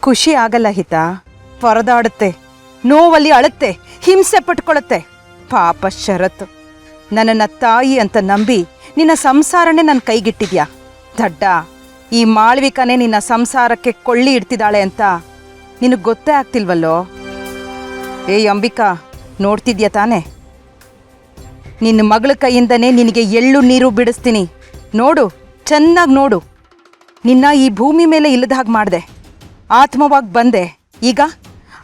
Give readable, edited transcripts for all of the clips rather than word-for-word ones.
ಖುಷಿ ಆಗಲ್ಲ ಹಿತ, ಪರದಾಡುತ್ತೆ, ನೋವಲ್ಲಿ ಅಳುತ್ತೆ, ಹಿಂಸೆ ಪಟ್ಕೊಳ್ಳುತ್ತೆ. ಪಾಪ ಶರತ್, ನನ್ನನ್ನು ತಾಯಿ ಅಂತ ನಂಬಿ ನಿನ್ನ ಸಂಸಾರನೇ ನನ್ನ ಕೈಗಿಟ್ಟಿದ್ಯಾ. ದಡ್ಡ, ಈ ಮಾಳ್ವಿಕನೇ ನಿನ್ನ ಸಂಸಾರಕ್ಕೆ ಕೊಳ್ಳಿ ಇಡ್ತಿದ್ದಾಳೆ ಅಂತ ನಿನಗೆ ಗೊತ್ತೇ ಆಗ್ತಿಲ್ವಲ್ಲೋ. ಅಂಬಿಕಾ, ನೋಡ್ತಿದ್ಯಾ ತಾನೆ? ನಿನ್ನ ಮಗಳ ಕೈಯಿಂದನೇ ನಿನಗೆ ಎಳ್ಳು ನೀರು ಬಿಡಿಸ್ತೀನಿ. ನೋಡು, ಚೆನ್ನಾಗಿ ನೋಡು. ನಿನ್ನ ಈ ಭೂಮಿ ಮೇಲೆ ಇಲ್ಲದ ಹಾಗೆ ಮಾಡಿದೆ, ಆತ್ಮವಾಗಿ ಬಂದೆ. ಈಗ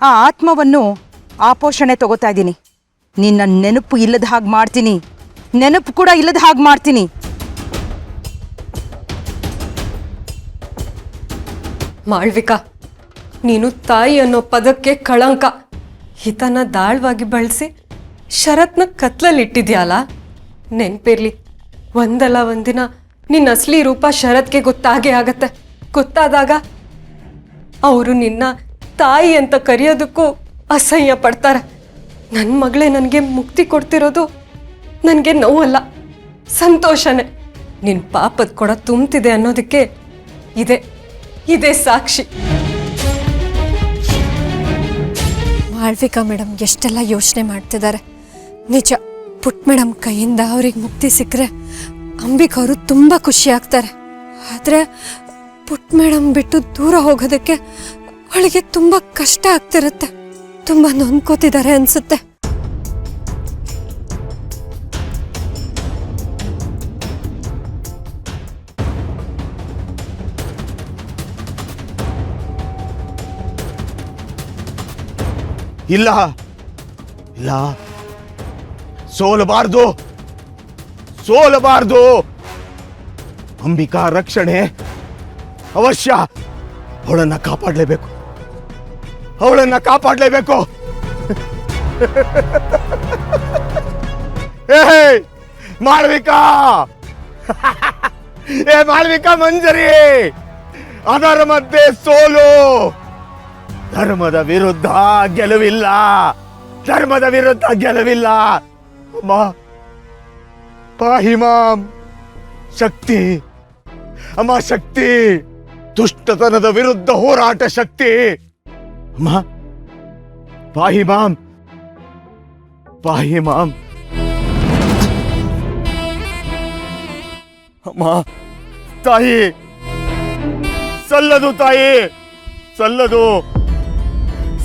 ಆ ಆತ್ಮವನ್ನು ಆಪೋಷಣೆ ತಗೋತಾ ಇದ್ದೀನಿ. ನಿನ್ನ ನೆನಪು ಇಲ್ಲದ ಹಾಗೆ ಮಾಡ್ತೀನಿ, ನೆನಪು ಕೂಡ ಇಲ್ಲದ ಹಾಗೆ ಮಾಡ್ತೀನಿ. ಮಾಳ್ವಿಕಾ, ನೀನು ತಾಯಿ ಅನ್ನೋ ಪದಕ್ಕೆ ಕಳಂಕ. ಹಿತನ ದಾಳವಾಗಿ ಬಳಸಿ ಶರತ್ನ ಕತ್ಲಲ್ಲಿಟ್ಟಿದ್ಯಾಲ. ನೆನ್ಪಿರ್ಲಿ, ಒಂದಲ್ಲ ಒಂದಿನ ನಿನ್ನ ಅಸಲಿ ರೂಪ ಶರತ್ಗೆ ಗೊತ್ತಾಗೇ ಆಗತ್ತೆ. ಗೊತ್ತಾದಾಗ ಅವರು ನಿನ್ನ ತಾಯಿ ಅಂತ ಕರೆಯೋದಕ್ಕೂ ಅಸಹ್ಯ ಪಡ್ತಾರೆ. ನನ್ನ ಮಗಳೇ ನನಗೆ ಮುಕ್ತಿ ಕೊಡ್ತಿರೋದು ನನಗೆ ನೋವಲ್ಲ, ಸಂತೋಷನೇ. ನಿನ್ನ ಪಾಪದ ಕೊಡ ತುಂಬ್ತಿದೆ ಅನ್ನೋದಕ್ಕೆ ಇದೇ ಸಾಕ್ಷಿ. ಮಾಳ್ವಿಕಾ ಮೇಡಮ್ ಎಷ್ಟೆಲ್ಲ ಯೋಚನೆ ಮಾಡ್ತಿದ್ದಾರೆ. ನಿಜ, ಪುಟ್ ಮೇಡಮ್ ಕೈಯಿಂದ ಅವ್ರಿಗೆ ಮುಕ್ತಿ ಸಿಕ್ಕರೆ ಅಂಬಿಕ್ ಅವರು ತುಂಬ ಖುಷಿ ಆಗ್ತಾರೆ. ಆದರೆ ಪುಟ್ ಮೇಡಮ್ ಬಿಟ್ಟು ದೂರ ಹೋಗೋದಕ್ಕೆ ಅವಳಿಗೆ ತುಂಬ ಕಷ್ಟ ಆಗ್ತಿರುತ್ತೆ. ತುಂಬ ನೊಂದ್ಕೋತಿದ್ದಾರೆ ಅನ್ಸುತ್ತೆ. ಇಲ್ಲ ಇಲ್ಲ, ಸೋಲಬಾರ್ದು, ಸೋಲಬಾರ್ದು. ಅಂಬಿಕಾ ರಕ್ಷಣೆ ಅವಶ್ಯ. ಅವಳನ್ನ ಕಾಪಾಡಲೇಬೇಕು, ಅವಳನ್ನ ಕಾಪಾಡಲೇಬೇಕು. ಮಾಳ್ವಿಕಾ, ಮಾಳ್ವಿಕಾ ಮಂಜರಿ, ಅದರ ಮಧ್ಯೆ ಸೋಲು. ಧರ್ಮದ ವಿರುದ್ಧ ಗೆಲುವಿಲ್ಲ, ಧರ್ಮದ ವಿರುದ್ಧ ಗೆಲುವಿಲ್ಲ. ಅಮ್ಮ ಪಾಹಿ ಮಾಂ. ಶಕ್ತಿ ಅಮ್ಮ, ಶಕ್ತಿ. ದುಷ್ಟತನದ ವಿರುದ್ಧ ಹೋರಾಟ ಶಕ್ತಿ. ಅಮ್ಮ ಪಾಹಿ ಮಾಂ, ಪಾಹಿ ಮಾಂ. ಅಮ್ಮ ತಾಯಿ, ಸಲ್ಲದು ತಾಯಿ, ಸಲ್ಲದು.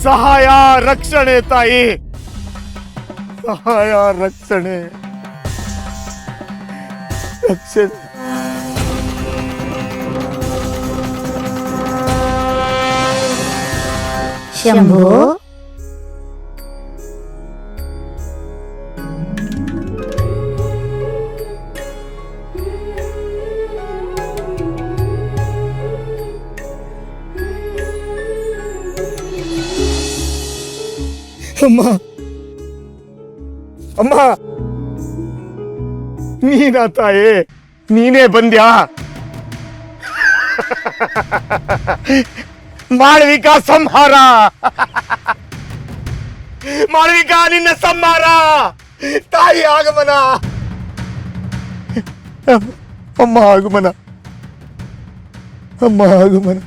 ಸಹಾಯ ರಕ್ಷಣೆ ತಾಯಿ, ಸಹಾಯ ರಕ್ಷಣೆ ರಕ್ಷಣೆ. ಶಂಭು, ಅಮ್ಮ, ಅಮ್ಮ, ನೀನಾ ತಾಯಿ? ನೀನೇ ಬಂದ್ಯಾ? ಮಾಳ್ವಿಕಾ ಸಂಹಾರ, ಮಾಳ್ವಿಕಾ ನಿನ್ನ ಸಂಹಾರ, ತಾಯಿ ಆಗಮನ. ಅಮ್ಮ ಆಗಮನ, ಅಮ್ಮ ಆಗಮನ.